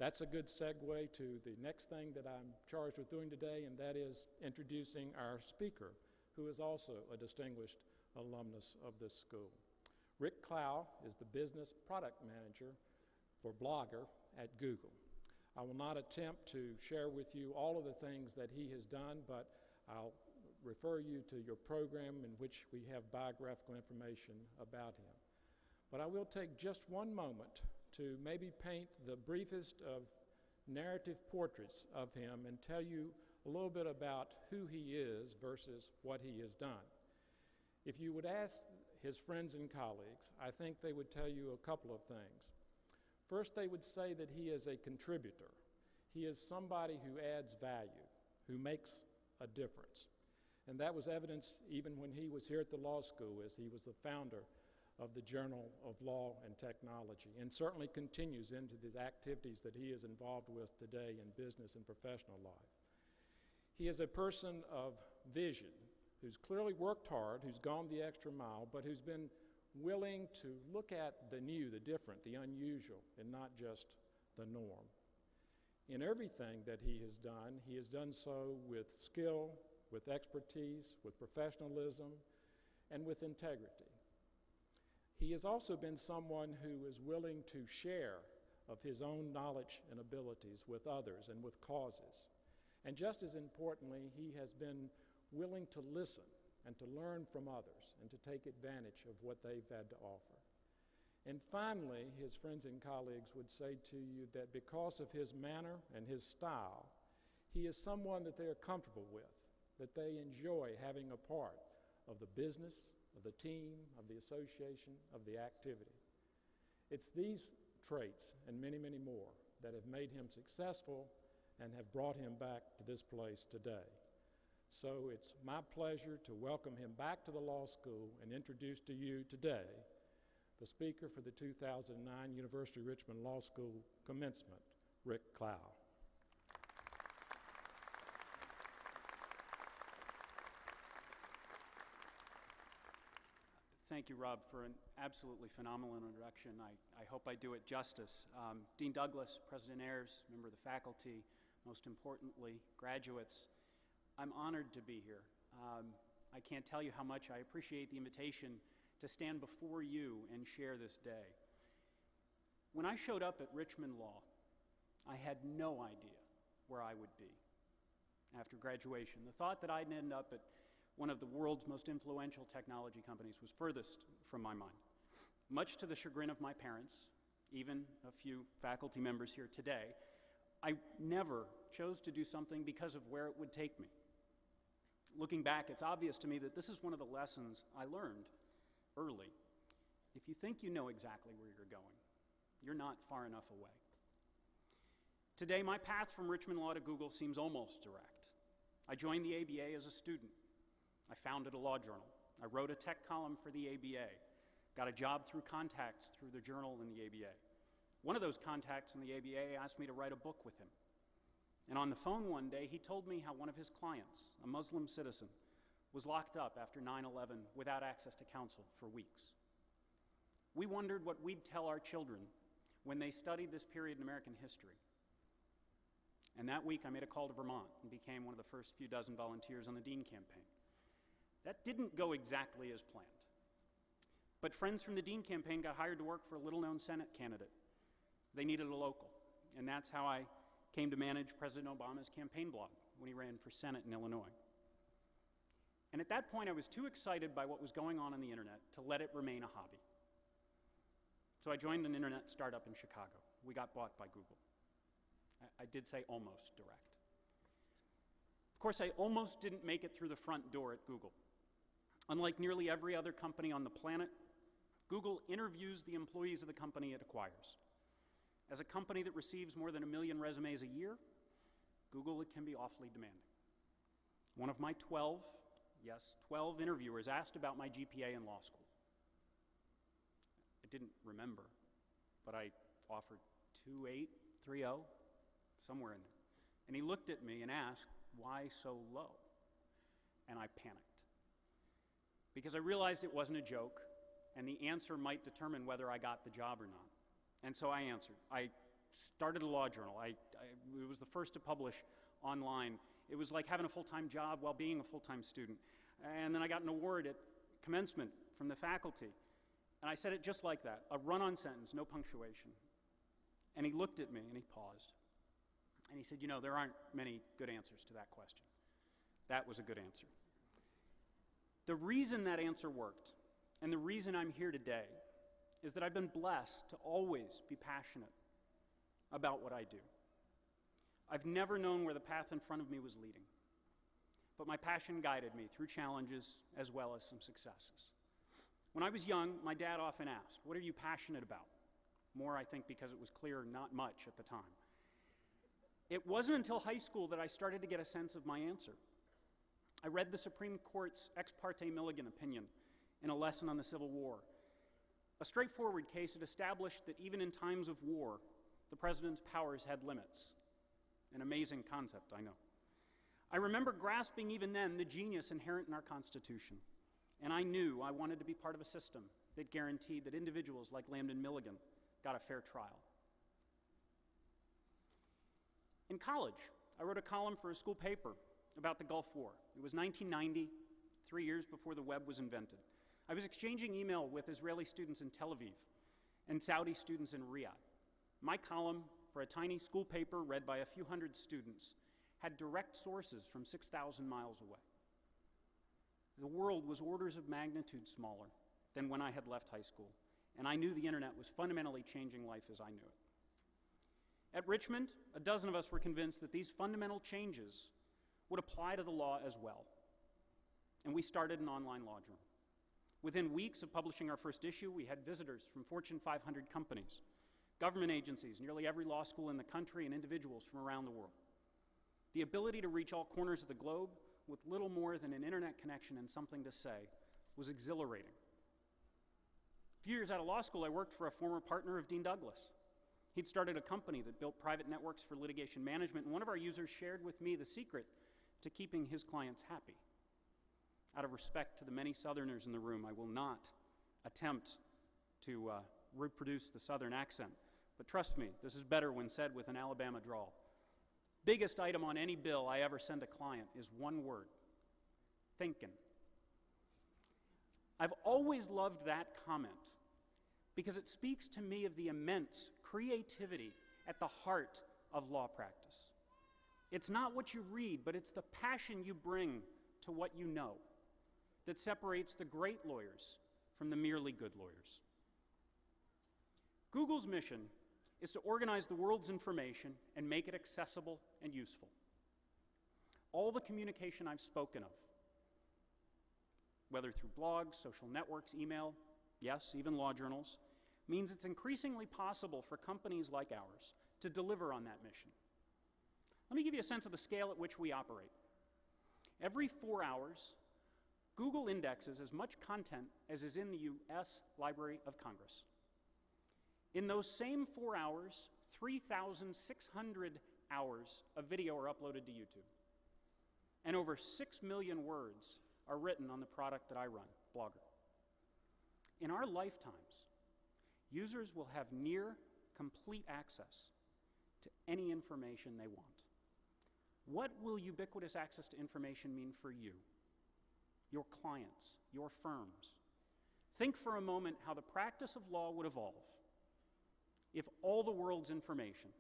That's a good segue to the next thing that I'm charged with doing today, and that is introducing our speaker, who is also a distinguished alumnus of this school. Rick Klau is the business product manager for Blogger at Google. I will not attempt to share with you all of the things that he has done, but I'll refer you to your program in which we have biographical information about him. But I will take just one moment to maybe paint the briefest of narrative portraits of him and tell you a little bit about who he is versus what he has done. If you would ask his friends and colleagues, I think they would tell you a couple of things. First, they would say that he is a contributor. He is somebody who adds value, who makes a difference. And that was evidenced even when he was here at the law school, as he was the founder of the Journal of Law and Technology, and certainly continues into the activities that he is involved with today in business and professional life. He is a person of vision, who's clearly worked hard, who's gone the extra mile, but who's been willing to look at the new, the different, the unusual, and not just the norm. In everything that he has done so with skill, with expertise, with professionalism, and with integrity. He has also been someone who is willing to share of his own knowledge and abilities with others and with causes. And just as importantly, he has been willing to listen and to learn from others and to take advantage of what they've had to offer. And finally, his friends and colleagues would say to you that because of his manner and his style, he is someone that they are comfortable with, that they enjoy having a part of the business, of the team, of the association, of the activity. It's these traits and many, many more that have made him successful and have brought him back to this place today. So it's my pleasure to welcome him back to the law school and introduce to you today the speaker for the 2009 University of Richmond Law School commencement, Rick Klau. Thank you, Rob, for an absolutely phenomenal introduction. I hope I do it justice. Dean Douglas, President Ayers, member of the faculty, most importantly, graduates, I'm honored to be here. I can't tell you how much I appreciate the invitation to stand before you and share this day. When I showed up at Richmond Law, I had no idea where I would be after graduation. The thought that I'd end up at one of the world's most influential technology companies was furthest from my mind. Much to the chagrin of my parents, even a few faculty members here today, I never chose to do something because of where it would take me. Looking back, it's obvious to me that this is one of the lessons I learned early. If you think you know exactly where you're going, you're not far enough away. Today, my path from Richmond Law to Google seems almost direct. I joined the ABA as a student. I founded a law journal. I wrote a tech column for the ABA, got a job through contacts through the journal and the ABA. One of those contacts in the ABA asked me to write a book with him. And on the phone one day, he told me how one of his clients, a Muslim citizen, was locked up after 9/11 without access to counsel for weeks. We wondered what we'd tell our children when they studied this period in American history. And that week, I made a call to Vermont and became one of the first few dozen volunteers on the Dean campaign. That didn't go exactly as planned. But friends from the Dean campaign got hired to work for a little-known Senate candidate. They needed a local, and that's how I came to manage President Obama's campaign blog when he ran for Senate in Illinois. And at that point, I was too excited by what was going on the internet to let it remain a hobby. So I joined an internet startup in Chicago. We got bought by Google. I did say almost direct. Of course, I almost didn't make it through the front door at Google. Unlike nearly every other company on the planet, Google interviews the employees of the company it acquires. As a company that receives more than 1 million resumes a year, Google, it can be awfully demanding. One of my 12 interviewers asked about my GPA in law school. I didn't remember, but I offered 2.8, 3.0, somewhere in there. And he looked at me and asked, why so low? And I panicked, because I realized it wasn't a joke, and the answer might determine whether I got the job or not. And so I answered. I started a law journal. It was the first to publish online. It was like having a full-time job while being a full-time student. And then I got an award at commencement from the faculty. And I said it just like that, a run-on sentence, no punctuation. And he looked at me and he paused. And he said, you know, there aren't many good answers to that question. That was a good answer. The reason that answer worked, and the reason I'm here today, is that I've been blessed to always be passionate about what I do. I've never known where the path in front of me was leading, but my passion guided me through challenges as well as some successes. When I was young, my dad often asked, what are you passionate about? More, I think, because it was clear not much at the time. It wasn't until high school that I started to get a sense of my answer. I read the Supreme Court's ex parte Milligan opinion in a lesson on the Civil War. A straightforward case, it established that even in times of war, the president's powers had limits. An amazing concept, I know. I remember grasping even then the genius inherent in our Constitution, and I knew I wanted to be part of a system that guaranteed that individuals like Lambden Milligan got a fair trial. In college, I wrote a column for a school paper about the Gulf War. It was 1990, 3 years before the web was invented. I was exchanging email with Israeli students in Tel Aviv and Saudi students in Riyadh. My column, for a tiny school paper read by a few hundred students, had direct sources from 6,000 miles away. The world was orders of magnitude smaller than when I had left high school, and I knew the internet was fundamentally changing life as I knew it. At Richmond, a dozen of us were convinced that these fundamental changes would apply to the law as well, and we started an online law journal. Within weeks of publishing our first issue, we had visitors from Fortune 500 companies, government agencies, nearly every law school in the country, and individuals from around the world. The ability to reach all corners of the globe with little more than an internet connection and something to say was exhilarating. A few years out of law school, I worked for a former partner of Dean Douglas. He'd started a company that built private networks for litigation management, and one of our users shared with me the secret to keeping his clients happy. Out of respect to the many Southerners in the room, I will not attempt to reproduce the Southern accent, but trust me, this is better when said with an Alabama drawl. Biggest item on any bill I ever send a client is one word: thinkin'. I've always loved that comment because it speaks to me of the immense creativity at the heart of law practice. It's not what you read, but it's the passion you bring to what you know that separates the great lawyers from the merely good lawyers. Google's mission is to organize the world's information and make it accessible and useful. All the communication I've spoken of, whether through blogs, social networks, email, yes, even law journals, means it's increasingly possible for companies like ours to deliver on that mission. Let me give you a sense of the scale at which we operate. Every 4 hours, Google indexes as much content as is in the US Library of Congress. In those same 4 hours, 3,600 hours of video are uploaded to YouTube. And over 6 million words are written on the product that I run, Blogger. In our lifetimes, users will have near complete access to any information they want. What will ubiquitous access to information mean for you, your clients, your firms? Think for a moment how the practice of law would evolve if all the world's information,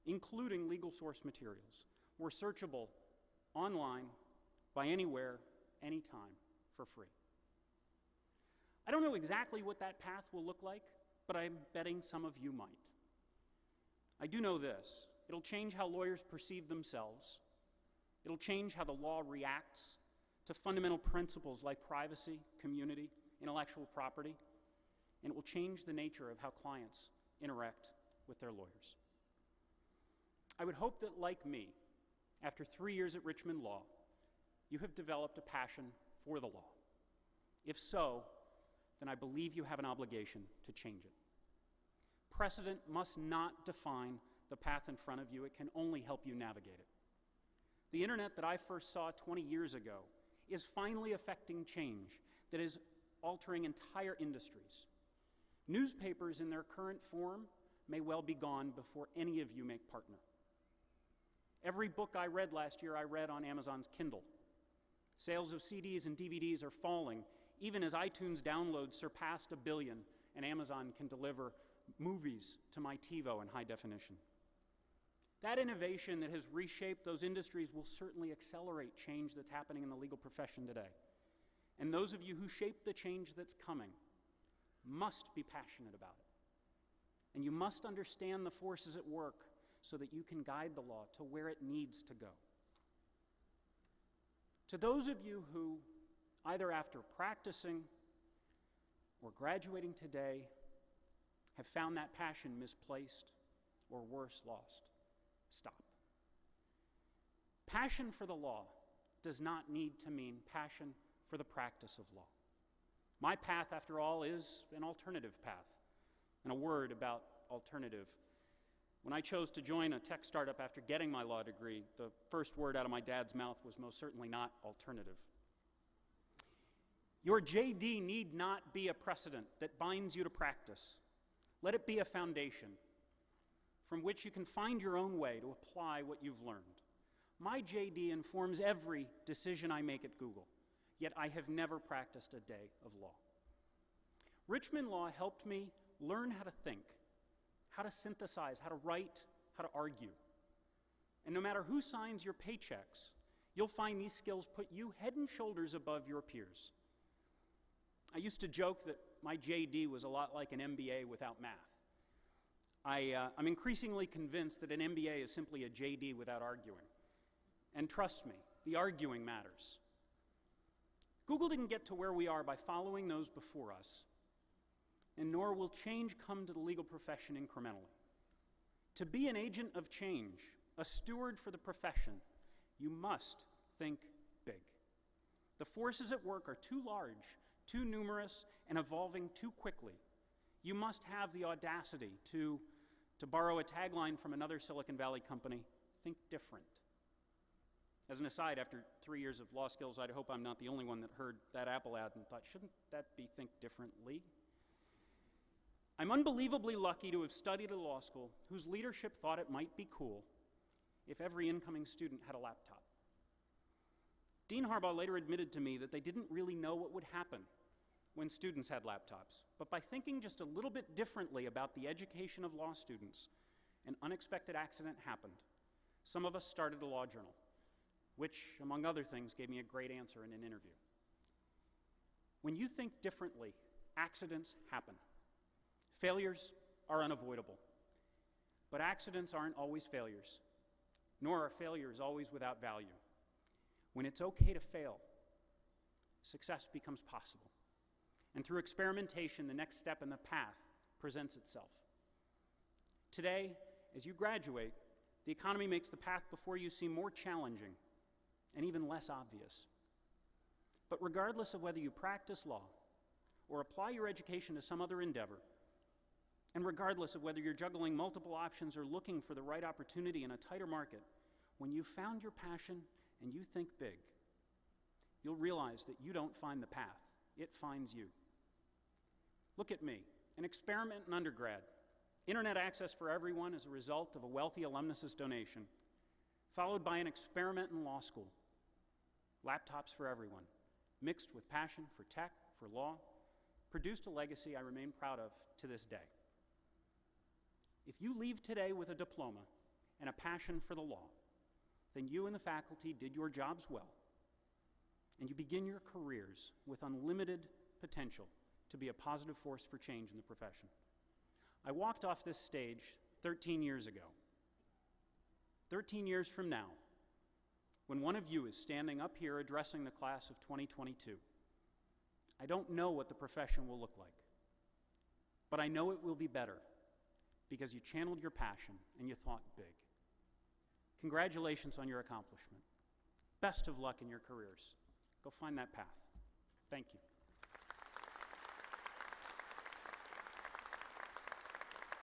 including legal source materials, were searchable online by anywhere, anytime, for free. I don't know exactly what that path will look like, but I'm betting some of you might. I do know this: it'll change how lawyers perceive themselves. It'll change how the law reacts to fundamental principles like privacy, community, intellectual property, and it will change the nature of how clients interact with their lawyers. I would hope that, like me, after 3 years at Richmond Law, you have developed a passion for the law. If so, then I believe you have an obligation to change it. Precedent must not define the path in front of you. It can only help you navigate it. The internet that I first saw 20 years ago is finally affecting change that is altering entire industries. Newspapers in their current form may well be gone before any of you make partner. Every book I read last year, I read on Amazon's Kindle. Sales of CDs and DVDs are falling, even as iTunes downloads surpassed 1 billion, and Amazon can deliver movies to my TiVo in high definition. That innovation that has reshaped those industries will certainly accelerate change that's happening in the legal profession today. And those of you who shape the change that's coming must be passionate about it. And you must understand the forces at work so that you can guide the law to where it needs to go. To those of you who, either after practicing or graduating today, have found that passion misplaced or worse, lost, stop. Passion for the law does not need to mean passion for the practice of law. My path, after all, is an alternative path. And a word about alternative. When I chose to join a tech startup after getting my law degree, the first word out of my dad's mouth was most certainly not alternative. Your JD need not be a precedent that binds you to practice. Let it be a foundation from which you can find your own way to apply what you've learned. My JD informs every decision I make at Google, yet I have never practiced a day of law. Richmond Law helped me learn how to think, how to synthesize, how to write, how to argue. And no matter who signs your paychecks, you'll find these skills put you head and shoulders above your peers. I used to joke that my JD was a lot like an MBA without math. I'm increasingly convinced that an MBA is simply a JD without arguing. And trust me, the arguing matters. Google didn't get to where we are by following those before us, and nor will change come to the legal profession incrementally. To be an agent of change, a steward for the profession, you must think big. The forces at work are too large, too numerous, and evolving too quickly. You must have the audacity to borrow a tagline from another Silicon Valley company, think different. As an aside, after 3 years of law skills, I'd hope I'm not the only one that heard that Apple ad and thought, shouldn't that be think differently? I'm unbelievably lucky to have studied at a law school whose leadership thought it might be cool if every incoming student had a laptop. Dean Harbaugh later admitted to me that they didn't really know what would happen when students had laptops, but by thinking just a little bit differently about the education of law students, an unexpected accident happened. Some of us started a law journal, which, among other things, gave me a great answer in an interview. When you think differently, accidents happen. Failures are unavoidable, but accidents aren't always failures, nor are failures always without value. When it's okay to fail, success becomes possible. And through experimentation, the next step in the path presents itself. Today, as you graduate, the economy makes the path before you seem more challenging and even less obvious. But regardless of whether you practice law or apply your education to some other endeavor, and regardless of whether you're juggling multiple options or looking for the right opportunity in a tighter market, when you've found your passion and you think big, you'll realize that you don't find the path, it finds you. Look at me, an experiment in undergrad, internet access for everyone as a result of a wealthy alumnus' donation, followed by an experiment in law school, laptops for everyone, mixed with passion for tech, for law, produced a legacy I remain proud of to this day. If you leave today with a diploma and a passion for the law, then you and the faculty did your jobs well, and you begin your careers with unlimited potential to be a positive force for change in the profession. I walked off this stage 13 years ago. 13 years from now, when one of you is standing up here addressing the class of 2022, I don't know what the profession will look like, but I know it will be better because you channeled your passion and you thought big. Congratulations on your accomplishment. Best of luck in your careers. Go find that path. Thank you.